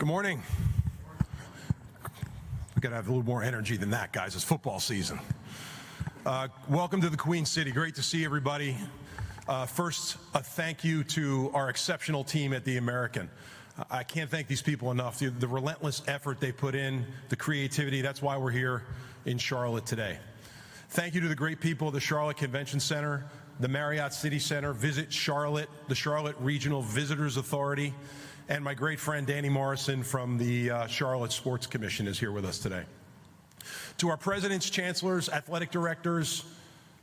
Good morning. We got to have a little more energy than that, guys. It's football season. Welcome to the Queen City. Great to see everybody. First, a thank you to our exceptional team at the American. I can't thank these people enough. The relentless effort they put in, the creativity, that's why we're here in Charlotte today. Thank you to the great people of the Charlotte Convention Center, the Marriott City Center, Visit Charlotte, the Charlotte Regional Visitors Authority, and my great friend Danny Morrison from the Charlotte Sports Commission is here with us today. To our presidents, chancellors, athletic directors,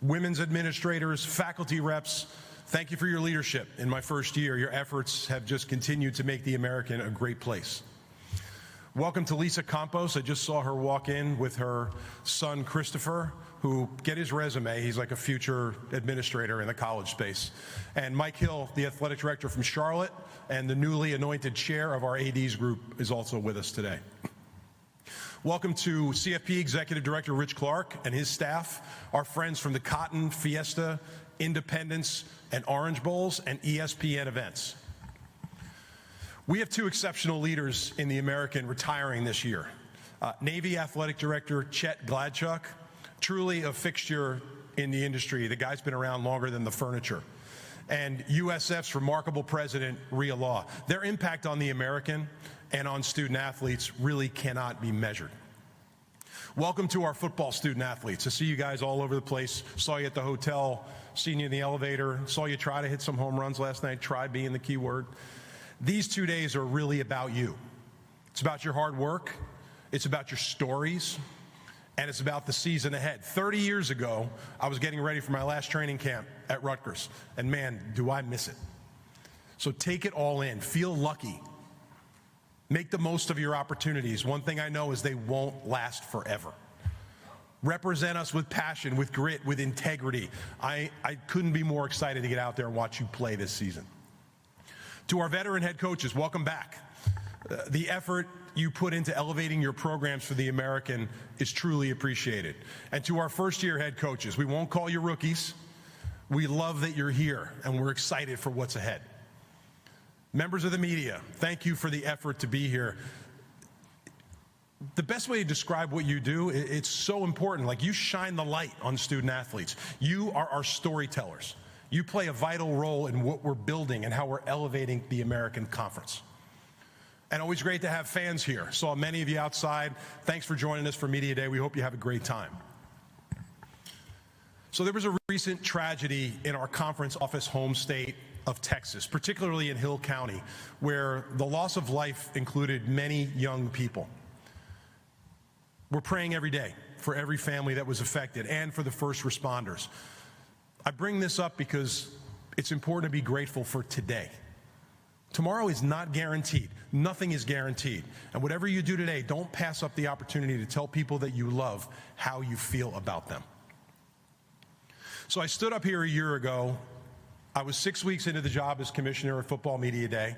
women's administrators, faculty reps, thank you for your leadership in my first year. Your efforts have just continued to make the American a great place. Welcome to Lisa Campos. I just saw her walk in with her son, Christopher, who, get his resume, he's like a future administrator in the college space. And Mike Hill, the athletic director from Charlotte, and the newly anointed chair of our ADs group is also with us today. Welcome to CFP Executive Director Rich Clark and his staff, our friends from the Cotton, Fiesta, Independence, and Orange Bowls, and ESPN events. We have two exceptional leaders in the American retiring this year. Navy Athletic Director Chet Gladchuk, truly a fixture in the industry. The guy's been around longer than the furniture. And USF's remarkable president, Rhea Law. Their impact on the American and on student athletes really cannot be measured. Welcome to our football student athletes. I see you guys all over the place. Saw you at the hotel, seen you in the elevator, saw you try to hit some home runs last night, try being the key word. These 2 days are really about you. It's about your hard work, it's about your stories, and it's about the season ahead. 30 years ago, I was getting ready for my last training camp at Rutgers, and man, do I miss it. So take it all in, feel lucky. Make the most of your opportunities. One thing I know is they won't last forever. Represent us with passion, with grit, with integrity. I couldn't be more excited to get out there and watch you play this season. To our veteran head coaches, welcome back. The effort you put into elevating your programs for the American is truly appreciated. And to our first-year head coaches, we won't call you rookies. We love that you're here, and we're excited for what's ahead. Members of the media, thank you for the effort to be here. The best way to describe what you do, it's so important. Like, you shine the light on student athletes. You are our storytellers. You play a vital role in what we're building and how we're elevating the American Conference. And always great to have fans here. Saw many of you outside. Thanks for joining us for Media Day. We hope you have a great time. So there was a recent tragedy in our conference office home state of Texas, particularly in Hill County, where the loss of life included many young people. We're praying every day for every family that was affected and for the first responders. I bring this up because it's important to be grateful for today. Tomorrow is not guaranteed. Nothing is guaranteed. And whatever you do today, don't pass up the opportunity to tell people that you love how you feel about them. So I stood up here a year ago. I was 6 weeks into the job as commissioner of Football Media Day.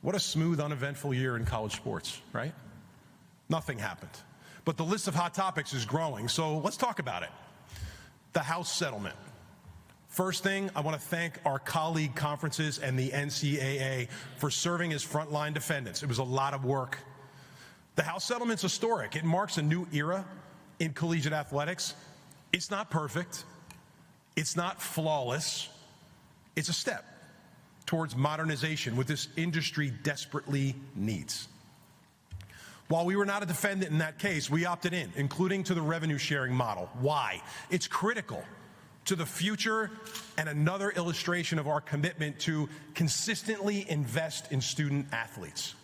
What a smooth, uneventful year in college sports, right? Nothing happened. But the list of hot topics is growing, so let's talk about it. The House settlement. First thing, I want to thank our colleague conferences and the NCAA for serving as frontline defendants. It was a lot of work. The House settlement's historic. It marks a new era in collegiate athletics. It's not perfect. It's not flawless. It's a step towards modernization, what this industry desperately needs. While we were not a defendant in that case, we opted in, including to the revenue sharing model. Why? It's critical to the future and another illustration of our commitment to consistently invest in student athletes.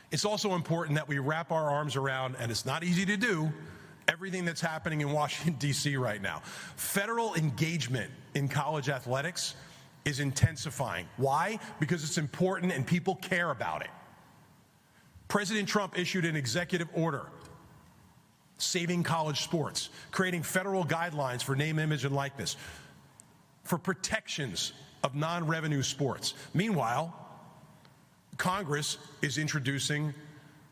It's also important that we wrap our arms around, and it's not easy to do, everything that's happening in Washington, D.C. right now. Federal engagement in college athletics is intensifying. Why? Because it's important and people care about it. President Trump issued an executive order saving college sports, creating federal guidelines for name, image, and likeness, for protections of non-revenue sports. Meanwhile, Congress is introducing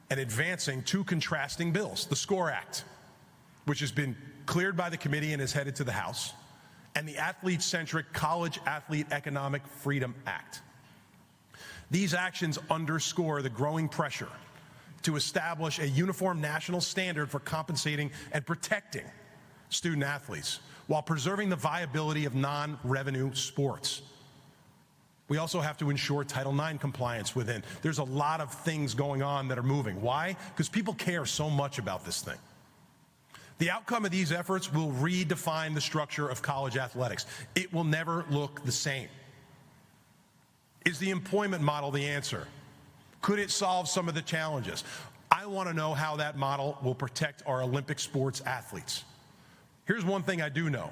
and advancing two contrasting bills: the SCORE Act, which has been cleared by the committee and is headed to the House, and the athlete-centric College Athlete Economic Freedom Act. These actions underscore the growing pressure to establish a uniform national standard for compensating and protecting student athletes while preserving the viability of non-revenue sports. We also have to ensure Title IX compliance within. There's a lot of things going on that are moving. Why? Because people care so much about this thing. The outcome of these efforts will redefine the structure of college athletics. It will never look the same. Is the employment model the answer? Could it solve some of the challenges? I want to know how that model will protect our Olympic sports athletes. Here's one thing I do know.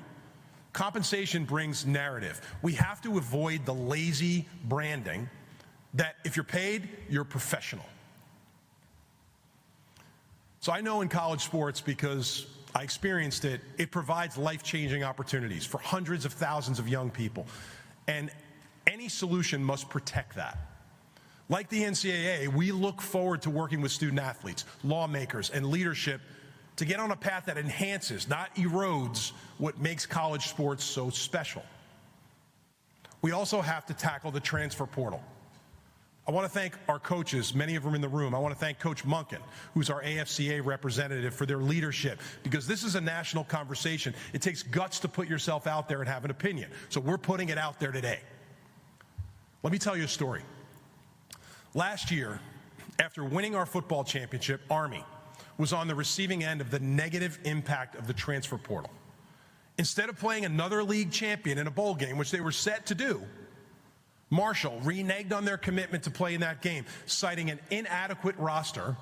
Compensation brings narrative. We have to avoid the lazy branding that if you're paid, you're professional. So I know in college sports, because I experienced it, it provides life-changing opportunities for hundreds of thousands of young people. And any solution must protect that. Like the NCAA, we look forward to working with student athletes, lawmakers, and leadership to get on a path that enhances, not erodes, what makes college sports so special. We also have to tackle the transfer portal. I want to thank our coaches, many of them in the room. I want to thank Coach Munkin, who's our AFCA representative, for their leadership, because this is a national conversation. It takes guts to put yourself out there and have an opinion. So we're putting it out there today. Let me tell you a story. Last year, after winning our football championship, Army was on the receiving end of the negative impact of the transfer portal. Instead of playing another league champion in a bowl game, which they were set to do, Marshall reneged on their commitment to play in that game, citing an inadequate roster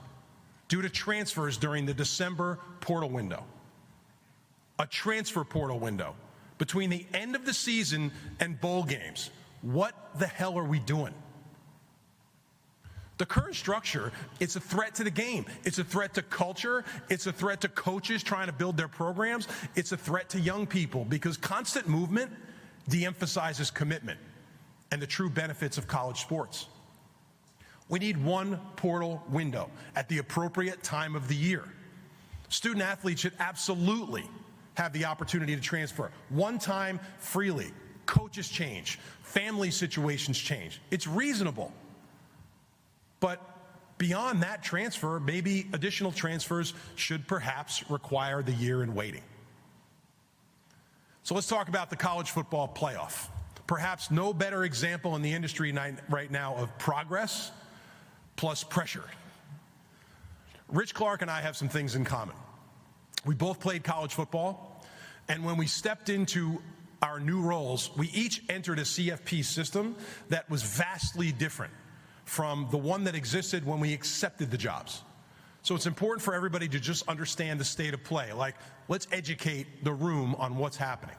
due to transfers during the December portal window. A transfer portal window between the end of the season and bowl games. What the hell are we doing? The current structure, it's a threat to the game. It's a threat to culture. It's a threat to coaches trying to build their programs. It's a threat to young people, because constant movement de-emphasizes commitment and the true benefits of college sports. We need one portal window at the appropriate time of the year. Student athletes should absolutely have the opportunity to transfer one time freely. Coaches change, family situations change. It's reasonable. But beyond that transfer, maybe additional transfers should perhaps require the year in waiting. So let's talk about the college football playoff. Perhaps no better example in the industry right now of progress plus pressure. Rich Clark and I have some things in common. We both played college football, and when we stepped into our new roles, we each entered a CFP system that was vastly different from the one that existed when we accepted the jobs. So it's important for everybody to just understand the state of play. Like, let's educate the room on what's happening.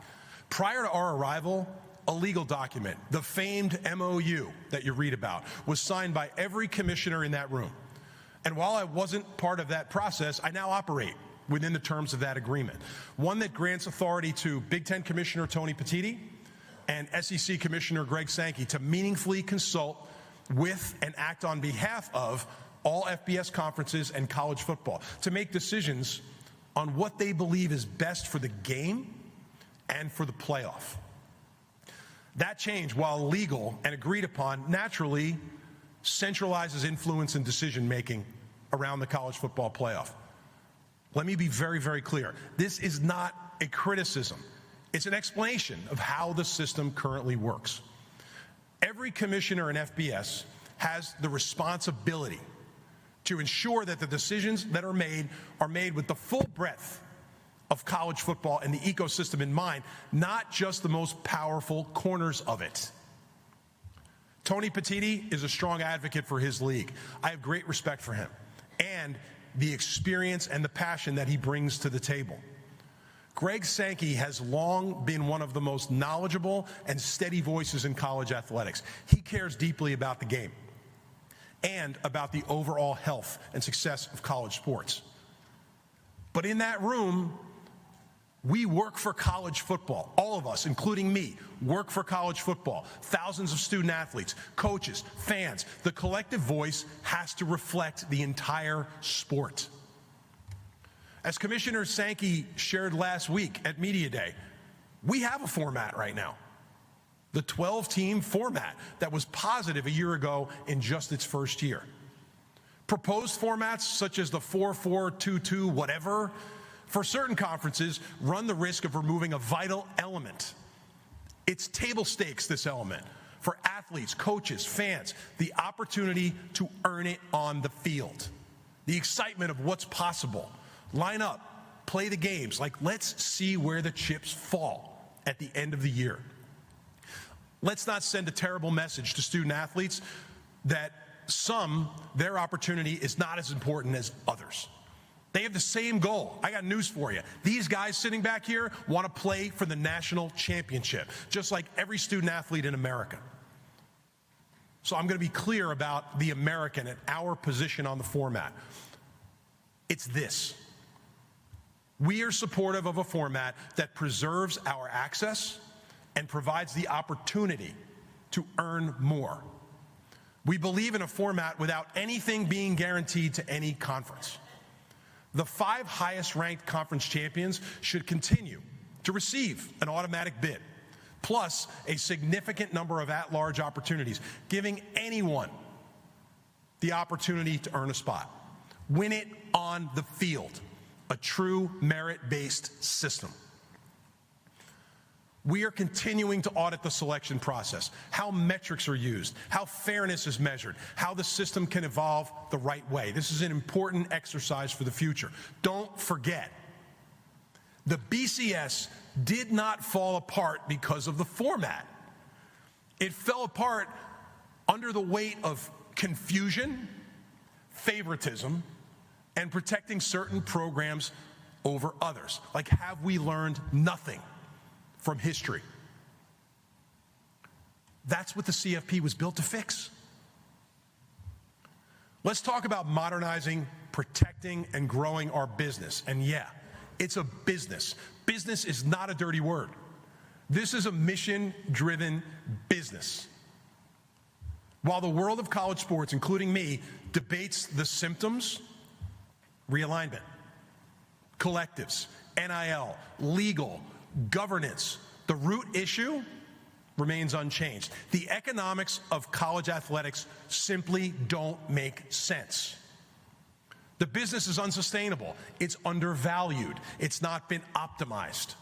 Prior to our arrival, a legal document, the famed MOU that you read about, was signed by every commissioner in that room. And while I wasn't part of that process, I now operate within the terms of that agreement. One that grants authority to Big Ten Commissioner Tony Petitti and SEC Commissioner Greg Sankey to meaningfully consult with and act on behalf of all FBS conferences and college football to make decisions on what they believe is best for the game and for the playoff. That change, while legal and agreed upon, naturally centralizes influence and decision-making around the college football playoff. Let me be very, very clear. This is not a criticism. It's an explanation of how the system currently works. Every commissioner in FBS has the responsibility to ensure that the decisions that are made with the full breadth of college football and the ecosystem in mind, not just the most powerful corners of it. Tony Petitti is a strong advocate for his league. I have great respect for him and the experience and the passion that he brings to the table. Greg Sankey has long been one of the most knowledgeable and steady voices in college athletics. He cares deeply about the game and about the overall health and success of college sports. But in that room, we work for college football. All of us, including me, work for college football. Thousands of student athletes, coaches, fans. The collective voice has to reflect the entire sport. As Commissioner Sankey shared last week at Media Day, we have a format right now. the 12-team format that was positive a year ago in just its first year. Proposed formats such as the 4-4-2-2 whatever for certain conferences run the risk of removing a vital element. It's table stakes, this element, for athletes, coaches, fans, the opportunity to earn it on the field. The excitement of what's possible. Line up, play the games. Like, let's see where the chips fall at the end of the year. Let's not send a terrible message to student athletes that their opportunity is not as important as others. They have the same goal. I got news for you. These guys sitting back here want to play for the national championship, just like every student athlete in America. So I'm going to be clear about the American and our position on the format. It's this. We are supportive of a format that preserves our access and provides the opportunity to earn more. We believe in a format without anything being guaranteed to any conference. The 5 highest-ranked conference champions should continue to receive an automatic bid, plus a significant number of at-large opportunities, giving anyone the opportunity to earn a spot. Win it on the field, a true merit-based system. We are continuing to audit the selection process, how metrics are used, how fairness is measured, how the system can evolve the right way. This is an important exercise for the future. Don't forget, the BCS did not fall apart because of the format. It fell apart under the weight of confusion, favoritism, and protecting certain programs over others. Like, have we learned nothing from history? That's what the CFP was built to fix. Let's talk about modernizing, protecting, and growing our business. And yeah, it's a business. Business is not a dirty word. This is a mission-driven business. While the world of college sports, including me, debates the symptoms, realignment, collectives, NIL, legal, governance, the root issue remains unchanged. The economics of college athletics simply don't make sense. The business is unsustainable. It's undervalued. It's not been optimized.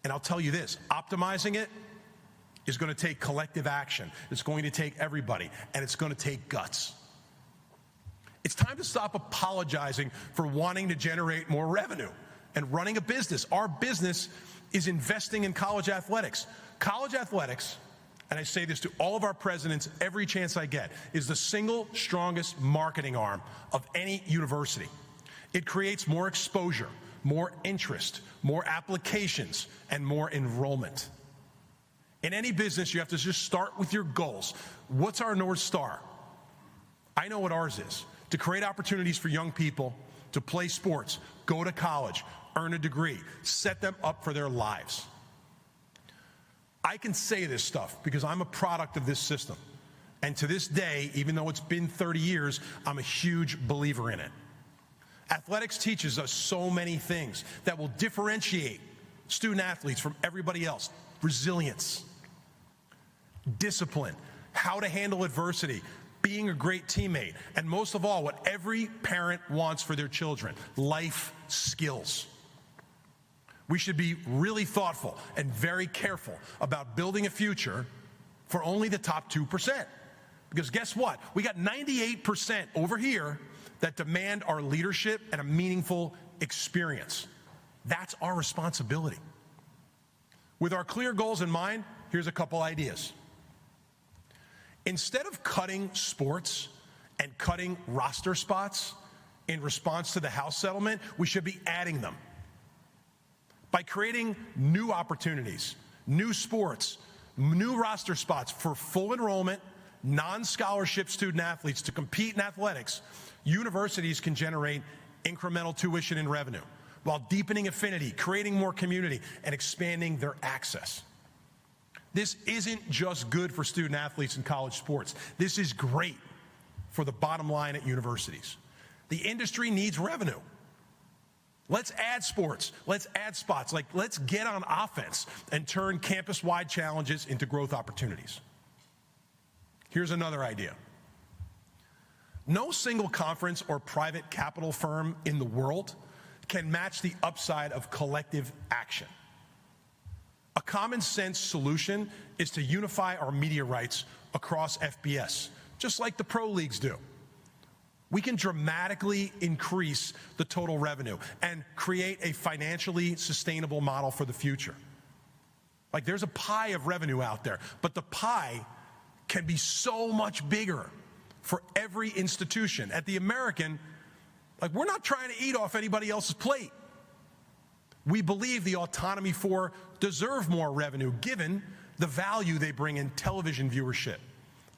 And I'll tell you this, optimizing it is going to take collective action. It's going to take everybody, and it's going to take guts. It's time to stop apologizing for wanting to generate more revenue and running a business. Our business is investing in college athletics. College athletics, and I say this to all of our presidents every chance I get, is the single strongest marketing arm of any university. It creates more exposure, more interest, more applications, and more enrollment. In any business, you have to just start with your goals. What's our North Star? I know what ours is. To create opportunities for young people to play sports, go to college, earn a degree, set them up for their lives. I can say this stuff because I'm a product of this system. And to this day, even though it's been 30 years, I'm a huge believer in it. Athletics teaches us so many things that will differentiate student athletes from everybody else. Resilience, discipline, how to handle adversity, being a great teammate, and most of all, what every parent wants for their children, life skills. We should be really thoughtful and very careful about building a future for only the top 2%. Because guess what? We got 98% over here that demand our leadership and a meaningful experience. That's our responsibility. With our clear goals in mind, here's a couple ideas. Instead of cutting sports and cutting roster spots in response to the House settlement, we should be adding them. By creating new opportunities, new sports, new roster spots for full enrollment, non-scholarship student athletes to compete in athletics, universities can generate incremental tuition and revenue while deepening affinity, creating more community, and expanding their access. This isn't just good for student athletes in college sports. This is great for the bottom line at universities. The industry needs revenue. Let's add sports. Let's add spots. Let's get on offense and turn campus-wide challenges into growth opportunities. Here's another idea. No single conference or private capital firm in the world can match the upside of collective action. A common sense solution is to unify our media rights across FBS, just like the pro leagues do. We can dramatically increase the total revenue and create a financially sustainable model for the future. Like, there's a pie of revenue out there, but the pie can be so much bigger for every institution. At the American, we're not trying to eat off anybody else's plate. We believe the Autonomy Four deserve more revenue given the value they bring in television viewership,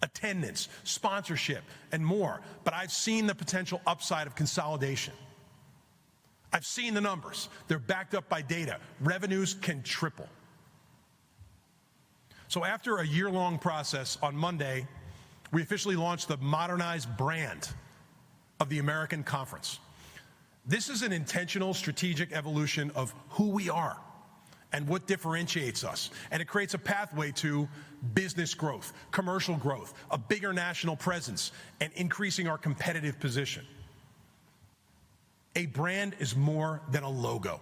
attendance, sponsorship, and more. But I've seen the potential upside of consolidation. I've seen the numbers. They're backed up by data. Revenues can triple. So after a year-long process, on Monday, we officially launched the modernized brand of the American Conference. This is an intentional strategic evolution of who we are and what differentiates us. And it creates a pathway to business growth, commercial growth, a bigger national presence, and increasing our competitive position. A brand is more than a logo.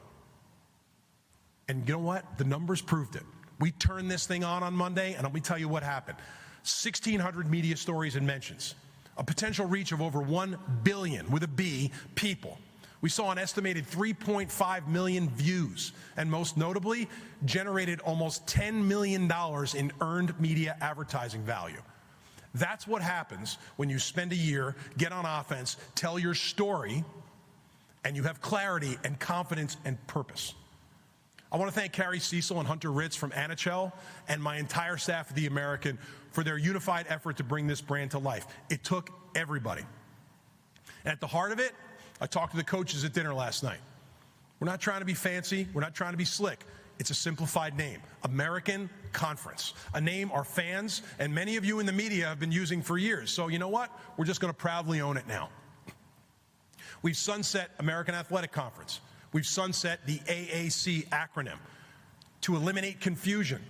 And you know what? The numbers proved it. We turned this thing on Monday, and let me tell you what happened. 1,600 media stories and mentions, a potential reach of over 1 billion, with a B, people. We saw an estimated 3.5 million views, and most notably, generated almost $10 million in earned media advertising value. That's what happens when you spend a year, get on offense, tell your story, and you have clarity and confidence and purpose. I want to thank Carrie Cecil and Hunter Ritz from Anichel and my entire staff at The American for their unified effort to bring this brand to life. It took everybody. And at the heart of it, I talked to the coaches at dinner last night. We're not trying to be fancy. We're not trying to be slick. It's a simplified name, American Conference, a name our fans and many of you in the media have been using for years. So you know what? We're just going to proudly own it now. We've sunset American Athletic Conference. We've sunset the AAC acronym to eliminate confusion,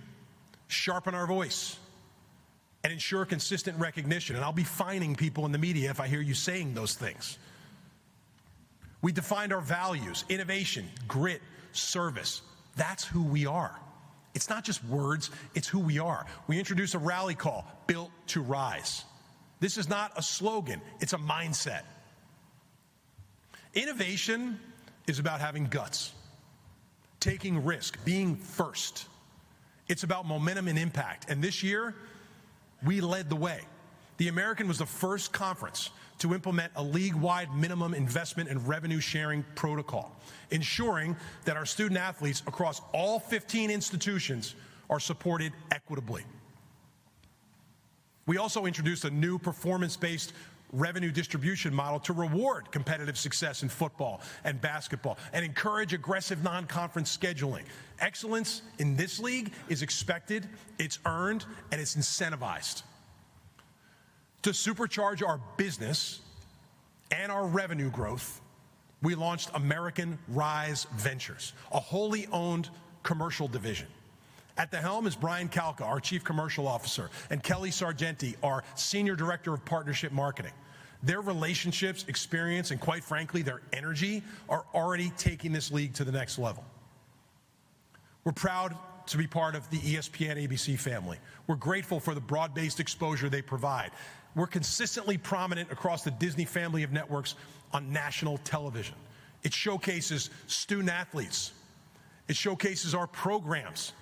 sharpen our voice, and ensure consistent recognition. And I'll be fining people in the media if I hear you saying those things. We defined our values: innovation, grit, service. That's who we are. It's not just words, it's who we are. We introduced a rally call, Built to Rise. This is not a slogan, it's a mindset. Innovation is about having guts, taking risk, being first. It's about momentum and impact. And this year, we led the way. The American was the first conference to implement a league-wide minimum investment and revenue sharing protocol, ensuring that our student athletes across all 15 institutions are supported equitably. We also introduced a new performance-based revenue distribution model to reward competitive success in football and basketball and encourage aggressive non-conference scheduling. Excellence in this league is expected, it's earned, and it's incentivized. To supercharge our business and our revenue growth, we launched American Rise Ventures, a wholly owned commercial division. At the helm is Brian Kalka, our Chief Commercial Officer, and Kelly Sargenti, our Senior Director of Partnership Marketing. Their relationships, experience, and quite frankly, their energy are already taking this league to the next level. We're proud to be part of the ESPN ABC family. We're grateful for the broad-based exposure they provide. We're consistently prominent across the Disney family of networks on national television. It showcases student athletes. It showcases our programs.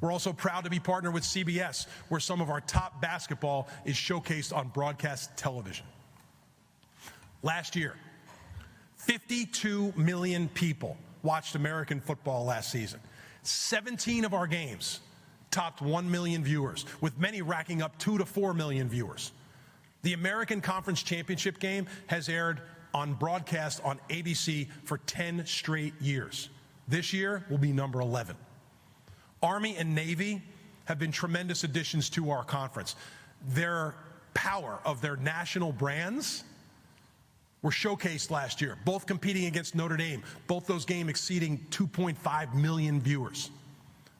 We're also proud to be partnered with CBS, where some of our top basketball is showcased on broadcast television. Last year, 52 million people watched American football last season. 17 of our games topped 1 million viewers, with many racking up 2 to 4 million viewers. The American Conference Championship game has aired on broadcast on ABC for 10 straight years. This year will be number 11. Army and Navy have been tremendous additions to our conference. Their power of their national brands were showcased last year, both competing against Notre Dame, both those games exceeding 2.5 million viewers.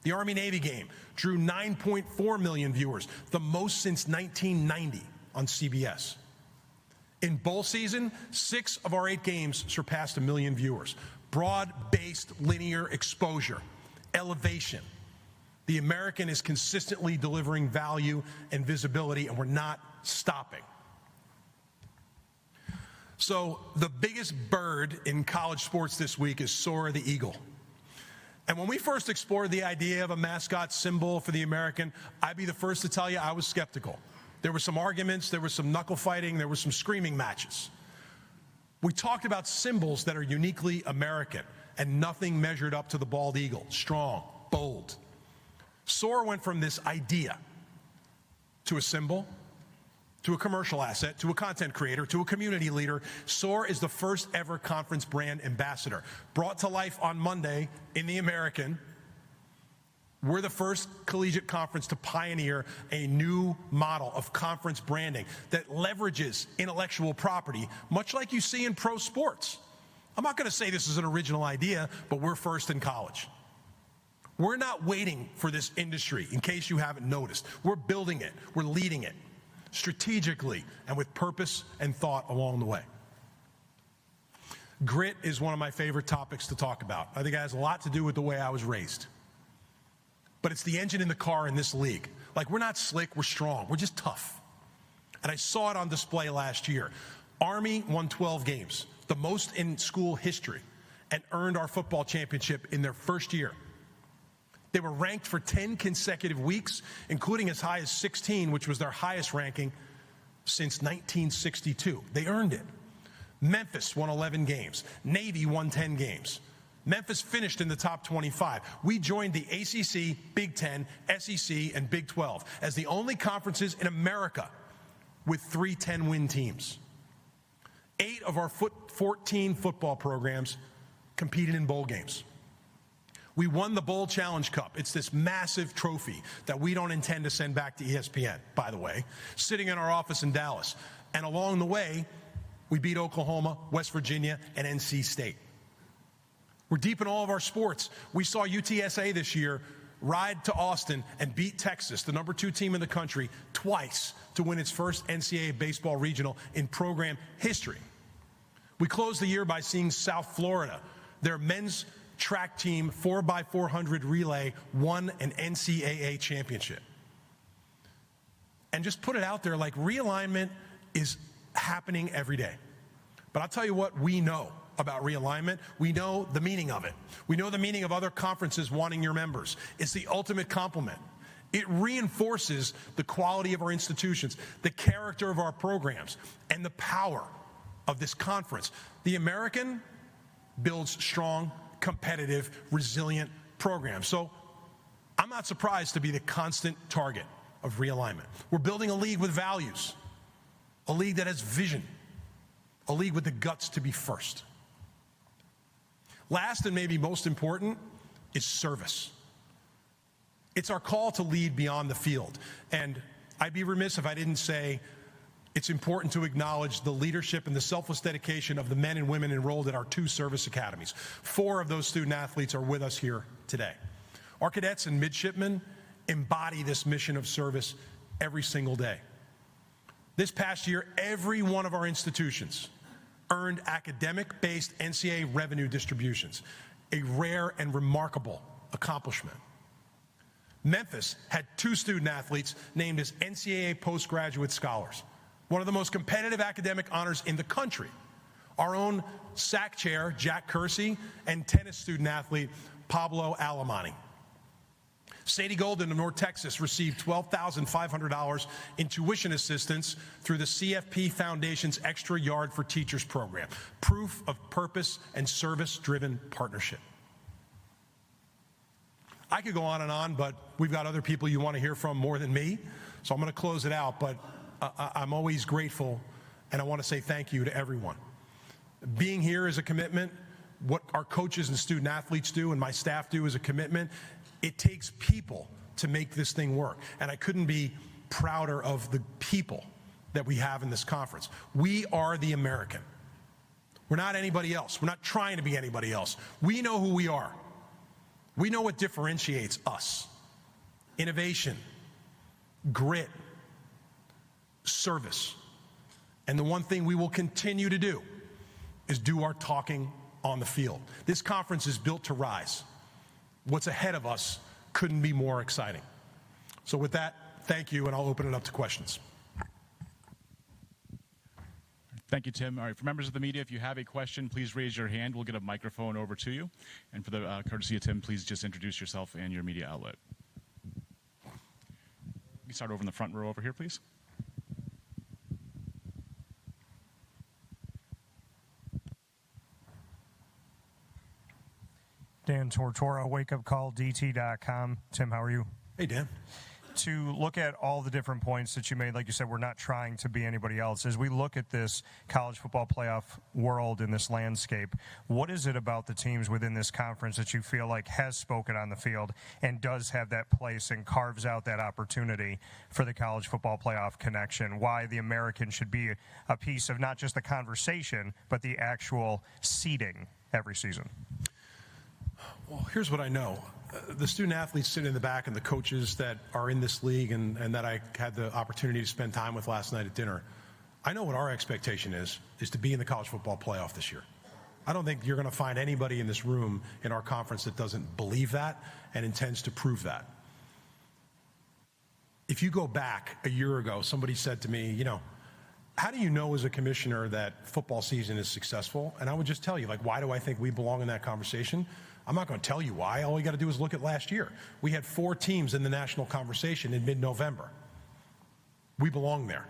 The Army-Navy game drew 9.4 million viewers, the most since 1990 on CBS. In bowl season, 6 of our 8 games surpassed 1 million viewers. Broad-based linear exposure, elevation. The American is consistently delivering value and visibility, and we're not stopping. So the biggest bird in college sports this week is Soar the Eagle. And when we first explored the idea of a mascot symbol for the American, I'd be the first to tell you I was skeptical. There were some arguments, there was some knuckle fighting, there were some screaming matches. We talked about symbols that are uniquely American, and nothing measured up to the bald eagle. Strong, bold. Soar went from this idea to a symbol, to a commercial asset, to a content creator, to a community leader. Soar is the first ever conference brand ambassador. Brought to life on Monday in the American, we're the first collegiate conference to pioneer a new model of conference branding that leverages intellectual property, much like you see in pro sports. I'm not going to say this is an original idea, but we're first in college. We're not waiting for this industry, in case you haven't noticed. We're building it. We're leading it strategically and with purpose and thought along the way. Grit is one of my favorite topics to talk about. I think it has a lot to do with the way I was raised. But it's the engine in the car in this league. Like, we're not slick, we're strong, we're just tough. And I saw it on display last year. Army won 12 games, the most in school history, and earned our football championship in their first year. They were ranked for 10 consecutive weeks, including as high as 16, which was their highest ranking since 1962. They earned it. Memphis won 11 games. Navy won 10 games. Memphis finished in the top 25. We joined the ACC, Big Ten, SEC, and Big 12 as the only conferences in America with 3 10-win teams. 8 of our 14 football programs competed in bowl games. We won the Bowl Challenge Cup. It's this massive trophy that we don't intend to send back to ESPN, by the way, sitting in our office in Dallas. And along the way, we beat Oklahoma, West Virginia, and NC State. We're deep in all of our sports. We saw UTSA this year ride to Austin and beat Texas, the number 2 team in the country, twice to win its first NCAA baseball regional in program history. We closed the year by seeing South Florida, their men's track team 4x400 relay, won an NCAA championship. And just put it out there, like, realignment is happening every day. But I'll tell you what we know about realignment. We know the meaning of it. We know the meaning of other conferences wanting your members. It's the ultimate compliment. It reinforces the quality of our institutions, the character of our programs, and the power of this conference. The American builds strong, competitive, resilient programs. So I'm not surprised to be the constant target of realignment. We're building a league with values, a league that has vision, a league with the guts to be first. Last and maybe most important is service. It's our call to lead beyond the field. And I'd be remiss if I didn't say it's important to acknowledge the leadership and the selfless dedication of the men and women enrolled at our 2 service academies. 4 of those student athletes are with us here today. Our cadets and midshipmen embody this mission of service every single day. This past year, every one of our institutions earned academic-based NCAA revenue distributions, a rare and remarkable accomplishment. Memphis had 2 student athletes named as NCAA postgraduate scholars, one of the most competitive academic honors in the country. Our own SAC chair, Jack Kersey, and tennis student athlete, Pablo Alemany. Sadie Golden of North Texas received $12,500 in tuition assistance through the CFP Foundation's Extra Yard for Teachers program. Proof of purpose and service-driven partnership. I could go on, but we've got other people you want to hear from more than me, so I'm going to close it out. But I'm always grateful, and I want to say thank you to everyone. Being here is a commitment. What our coaches and student athletes do and my staff do is a commitment. It takes people to make this thing work, and I couldn't be prouder of the people that we have in this conference. We are the American, We're not anybody else. We're not trying to be anybody else. We know who we are. We know what differentiates us. Innovation, grit, service. And the one thing we will continue to do is do our talking on the field. This conference is built to rise. What's ahead of us couldn't be more exciting. So with that, thank you, and I'll open it up to questions. Thank you, Tim. All right, for members of the media, if you have a question, please raise your hand. We'll get a microphone over to you. And for the courtesy of Tim, please just introduce yourself and your media outlet. We start over in the front row over here, please. Dan Tortora, wakeupcalldt.com. Tim, how are you? Hey, Dan. To look at all the different points that you made, like you said, we're not trying to be anybody else. As we look at this college football playoff world in this landscape, what is it about the teams within this conference that you feel like has spoken on the field and does have that place and carves out that opportunity for the college football playoff connection? Why the American should be a piece of not just the conversation, but the actual seeding every season? Well, here's what I know. The student athletes sitting in the back and the coaches that are in this league and that I had the opportunity to spend time with last night at dinner, I know what our expectation is to be in the college football playoff this year. I don't think you're going to find anybody in this room in our conference that doesn't believe that and intends to prove that. If you go back a year ago, somebody said to me, how do you know as a commissioner that football season is successful? And I would just tell you, why do I think we belong in that conversation? I'm not going to tell you why. All you got to do is look at last year. We had 4 teams in the national conversation in mid-November. We belong there.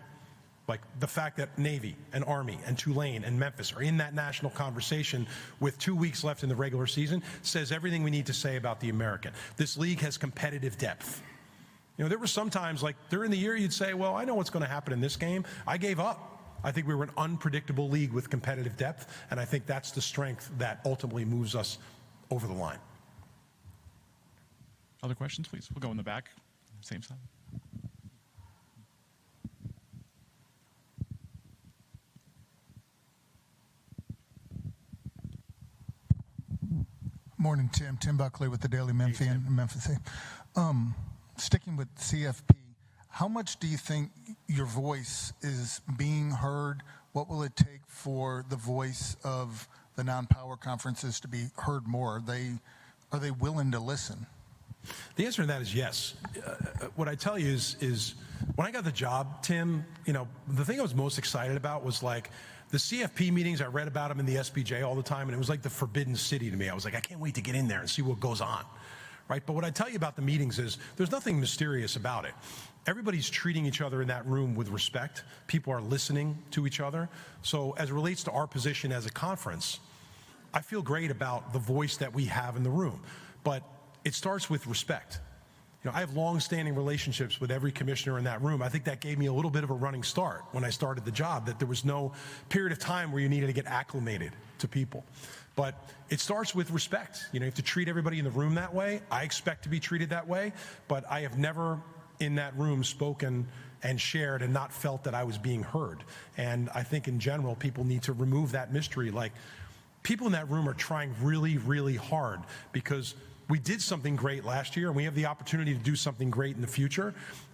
Like the fact that Navy and Army and Tulane and Memphis are in that national conversation with 2 weeks left in the regular season says everything we need to say about the American. This league has competitive depth. There were some times, during the year, you'd say, well, I know what's going to happen in this game. I gave up. I think we were an unpredictable league with competitive depth, and I think that's the strength that ultimately moves us over the line. Other questions, please? We'll go in the back, same side. Morning, Tim. Tim Buckley with the Daily Memphian. Memphis. Sticking with CFP, how much do you think your voice is being heard? What will it take for the voice of the non-power conferences to be heard more? Are they willing to listen? The answer to that is yes. What I tell you is when I got the job, Tim, the thing I was most excited about was the CFP meetings. I read about them in the SBJ all the time, and it was like the forbidden city to me. I was like, I can't wait to get in there and see what goes on, right? But what I tell you about the meetings is there's nothing mysterious about it. Everybody's treating each other in that room with respect. People are listening to each other. So as it relates to our position as a conference, I feel great about the voice that we have in the room. But it starts with respect. I have long-standing relationships with every commissioner in that room. I think that gave me a little bit of a running start when I started the job, that there was no period of time where you needed to get acclimated to people. But it starts with respect. You have to treat everybody in the room that way. I expect to be treated that way, but I have never in that room spoken and shared and not felt that I was being heard. And I think in general, people need to remove that mystery. People in that room are trying really, really hard because we did something great last year and we have the opportunity to do something great in the future.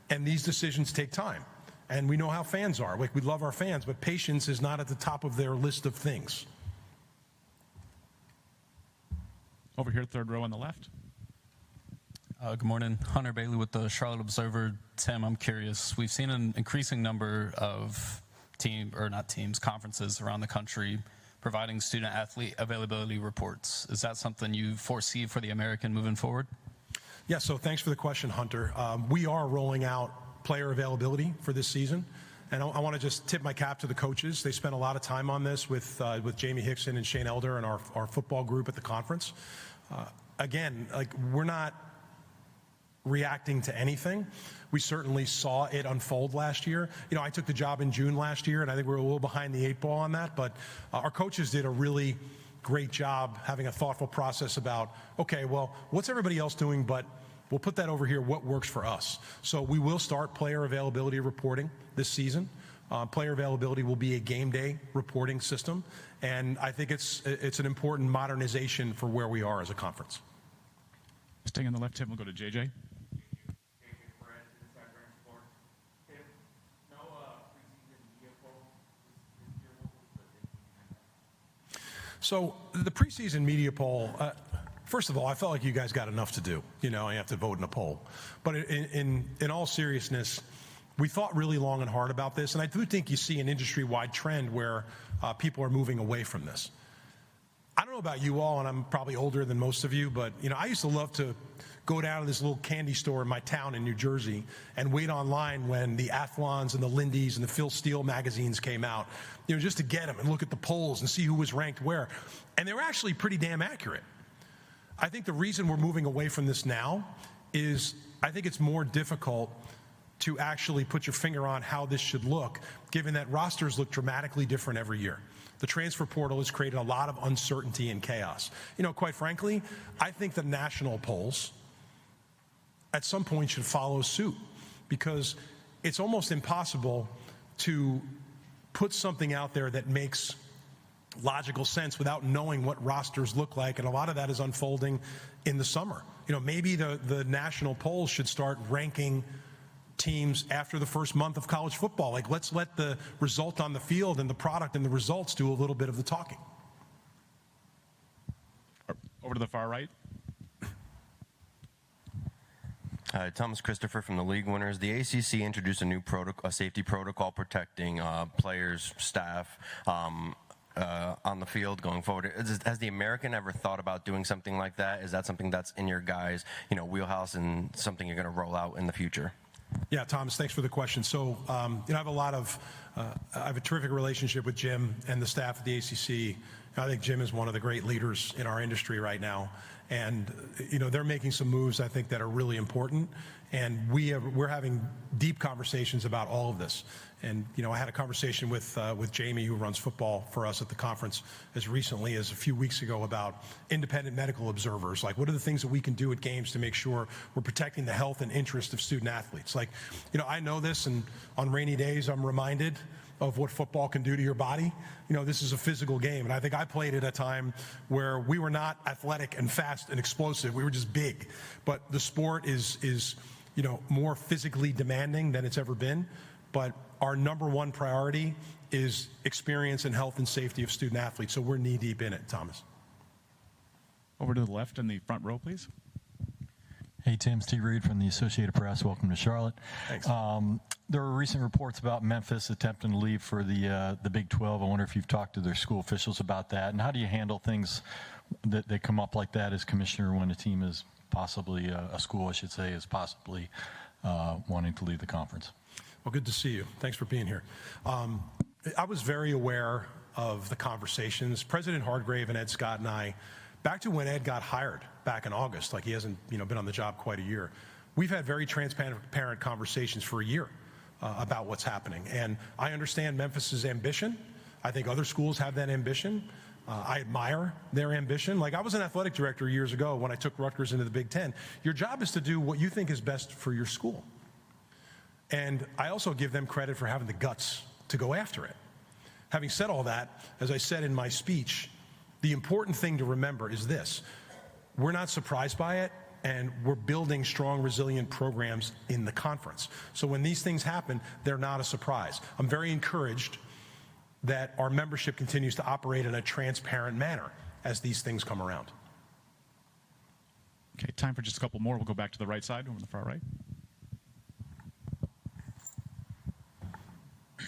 And these decisions take time. And we know how fans are. We love our fans, but patience is not at the top of their list of things. Over here, third row on the left. Good morning. Hunter Bailey with the Charlotte Observer. Tim, I'm curious. We've seen an increasing number of conferences around the country providing student-athlete availability reports. Is that something you foresee for the American moving forward? Yeah, so thanks for the question, Hunter. We are rolling out player availability for this season. And I want to just tip my cap to the coaches. They spent a lot of time on this with Jamie Hickson and Shane Elder and our football group at the conference. Again, we're not reacting to anything. We certainly saw it unfold last year. I took the job in June last year, and I think we're a little behind the 8 ball on that. But our coaches did a really great job having a thoughtful process about, okay, well, what's everybody else doing, but we'll put that over here, what works for us. So we will start player availability reporting this season. Player availability will be a game day reporting system, and I think it's an important modernization for where we are as a conference. Staying on the left, Tim, we'll go to JJ. So the preseason media poll, first of all, I felt like you guys got enough to do. You know, you have to vote in a poll. But in all seriousness, we thought really long and hard about this, and I do think you see an industry-wide trend where people are moving away from this. I don't know about you all, and I'm probably older than most of you, but you know, I used to love to go down to this little candy store in my town in New Jersey and wait online when the Athlons and the Lindy's and the Phil Steele magazines came out, you know, just to get them and look at the polls and see who was ranked where. And they were actually pretty damn accurate. I think the reason we're moving away from this now is I think it's more difficult to actually put your finger on how this should look, given that rosters look dramatically different every year. The transfer portal has created a lot of uncertainty and chaos. You know, quite frankly, I think the national polls at some point should follow suit, because it's almost impossible to put something out there that makes logical sense without knowing what rosters look like, and a lot of that is unfolding in the summer. You know, maybe the national polls should start ranking teams after the first month of college football. Like, let's let the result on the field and the product and the results do a little bit of the talking. Over to the far right. Thomas Christopher from the League Winners. The ACC introduced a new safety protocol protecting players, staff on the field going forward. Has the American ever thought about doing something like that? Is that something that's in your guys' wheelhouse and something you're going to roll out in the future? Yeah, Thomas, thanks for the question. So, I have a terrific relationship with Jim and the staff at the ACC. I think Jim is one of the great leaders in our industry right now. And, you know, they're making some moves, I think, that are really important. And we're having deep conversations about all of this. And, you know, I had a conversation with Jamie, who runs football for us at the conference, as recently as a few weeks ago about independent medical observers. Like, what are the things that we can do at games to make sure we're protecting the health and interest of student athletes? Like, you know, I know this, and on rainy days, I'm reminded of what football can do to your body. You know, this is a physical game, and I think I played at a time where we were not athletic and fast and explosive. We were just big. But the sport is you know, more physically demanding than it's ever been. But our number one priority is experience and health and safety of student athletes. So we're knee deep in it, Thomas. Over to the left in the front row, please. Hey, Tim, Steve Reed from the Associated Press. Welcome to Charlotte. Thanks. There were recent reports about Memphis attempting to leave for the Big 12. I wonder if you've talked to their school officials about that, and how do you handle things that come up like that as commissioner when a team is possibly, a school, I should say, is possibly wanting to leave the conference? Well, good to see you. Thanks for being here. I was very aware of the conversations. President Hargrave and Ed Scott and I, back to when Ed got hired back in August, like he hasn't been on the job quite a year, we've had very transparent conversations for a year about what's happening. And I understand Memphis's ambition. I think other schools have that ambition. I admire their ambition. Like, I was an athletic director years ago when I took Rutgers into the Big Ten. Your job is to do what you think is best for your school. And I also give them credit for having the guts to go after it. Having said all that, as I said in my speech, the important thing to remember is this: we're not surprised by it, and we're building strong, resilient programs in the conference. So when these things happen, they're not a surprise. I'm very encouraged that our membership continues to operate in a transparent manner as these things come around. Okay, time for just a couple more. We'll go back to the right side, over the far right.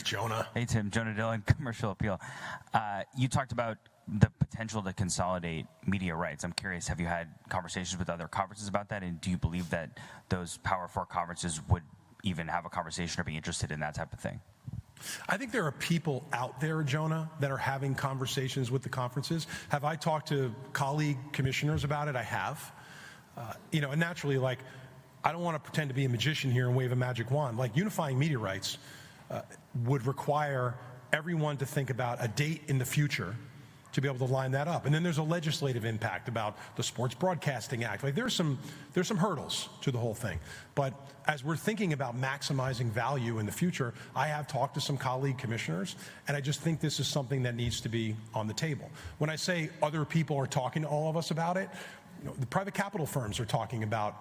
Jonah. Hey, Tim. Jonah Dillon, Commercial Appeal. You talked about the potential to consolidate media rights. I'm curious, have you had conversations with other conferences about that? And do you believe that those Power 4 conferences would even have a conversation or be interested in that type of thing? I think there are people out there, Jonah, that are having conversations with the conferences. Have I talked to colleague commissioners about it? I have. And naturally, like, I don't want to pretend to be a magician here and wave a magic wand. Like, unifying media rights would require everyone to think about a date in the future to be able to line that up. And then there's a legislative impact about the Sports Broadcasting Act. Like there's some hurdles to the whole thing. But as we're thinking about maximizing value in the future, I have talked to some colleague commissioners, and I just think this is something that needs to be on the table. When I say other people are talking to all of us about it, the private capital firms are talking about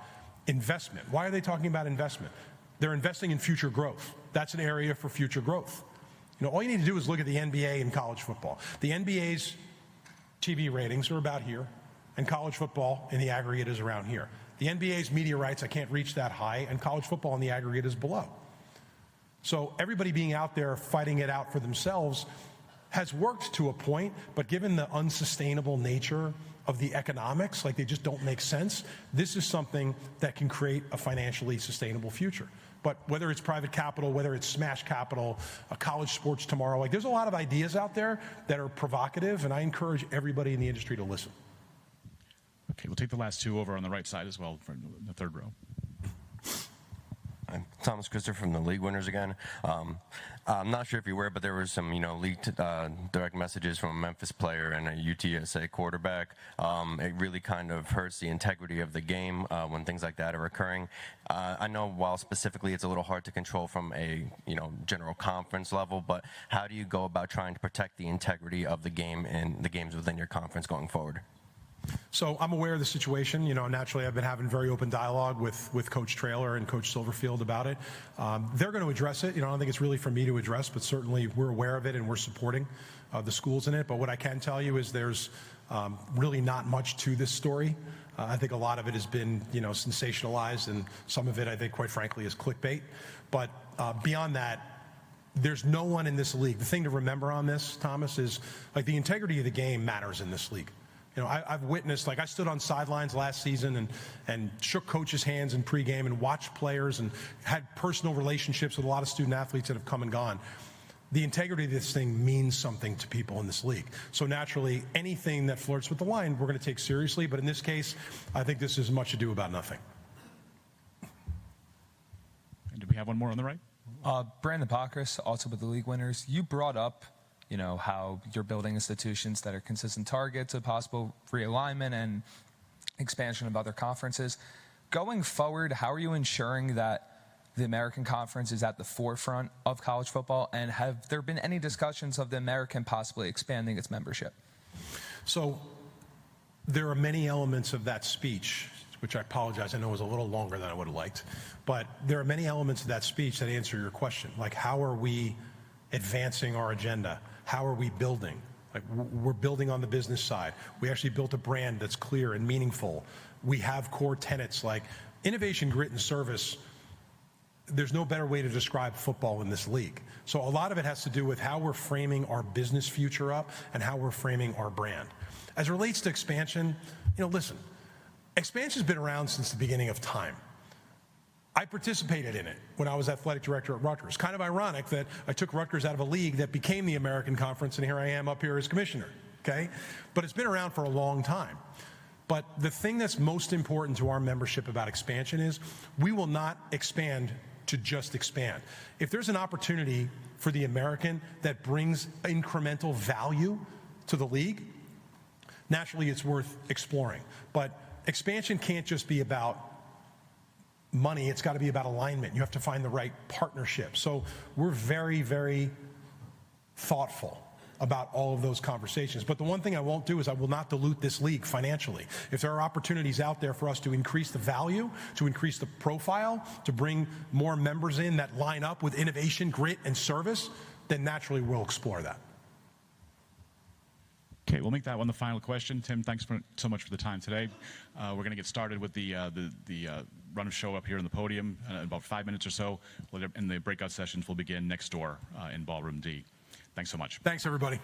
investment. Why are they talking about investment? They're investing in future growth. That's an area for future growth. All you need to do is look at the NBA and college football. The NBA's TV ratings are about here, and college football in the aggregate is around here. The NBA's media rights, I can't reach that high, and college football in the aggregate is below. So everybody being out there fighting it out for themselves has worked to a point, but given the unsustainable nature of the economics, like they just don't make sense, this is something that can create a financially sustainable future. But whether it's private capital, whether it's smash capital, a college sports tomorrow, like there's a lot of ideas out there that are provocative, and I encourage everybody in the industry to listen. Okay, we'll take the last two over on the right side as well, for the third row. I'm Thomas Christopher from the League Winners again. I'm not sure if you're aware, but there was some, leaked direct messages from a Memphis player and a UTSA quarterback. It really kind of hurts the integrity of the game when things like that are occurring. I know while specifically it's a little hard to control from a, general conference level, but how do you go about trying to protect the integrity of the game and the games within your conference going forward? So I'm aware of the situation. Naturally, I've been having very open dialogue with Coach Traylor and Coach Silverfield about it. They're going to address it. I don't think it's really for me to address, but certainly we're aware of it and we're supporting the schools in it. But what I can tell you is there's really not much to this story. I think a lot of it has been, sensationalized, and some of it, I think, quite frankly, is clickbait. But beyond that, there's no one in this league. The thing to remember on this, Thomas, is like the integrity of the game matters in this league. I've witnessed, I stood on sidelines last season and shook coaches' hands in pregame and watched players and had personal relationships with a lot of student athletes that have come and gone. The integrity of this thing means something to people in this league. So naturally, anything that flirts with the line, we're going to take seriously. But in this case, I think this is much ado about nothing. And do we have one more on the right? Brandon Pockrass, also with the League Winners. You brought up how you're building institutions that are consistent targets of possible realignment and expansion of other conferences. Going forward, how are you ensuring that the American Conference is at the forefront of college football? And have there been any discussions of the American possibly expanding its membership? So there are many elements of that speech, which I apologize, I know was a little longer than I would have liked. But there are many elements of that speech that answer your question. Like, how are we advancing our agenda? How are we building? Like, we're building on the business side. We actually built a brand that's clear and meaningful. We have core tenets like innovation, grit, and service. There's no better way to describe football in this league. So a lot of it has to do with how we're framing our business future up and how we're framing our brand. As it relates to expansion, listen, expansion's been around since the beginning of time. I participated in it when I was athletic director at Rutgers. Kind of ironic that I took Rutgers out of a league that became the American Conference, and here I am up here as commissioner, okay? But it's been around for a long time. But the thing that's most important to our membership about expansion is we will not expand to just expand. If there's an opportunity for the American that brings incremental value to the league, naturally it's worth exploring. But expansion can't just be about money, it's got to be about alignment. You have to find the right partnership. So we're very, very thoughtful about all of those conversations. But the one thing I won't do is I will not dilute this league financially. If there are opportunities out there for us to increase the value, to increase the profile, to bring more members in that line up with innovation, grit, and service, then naturally we'll explore that. Okay, we'll make that one the final question. Tim, thanks so much for the time today. We're going to get started with the run of show up here on the podium in about 5 minutes or so. And the breakout sessions will begin next door in Ballroom D. Thanks so much. Thanks, everybody.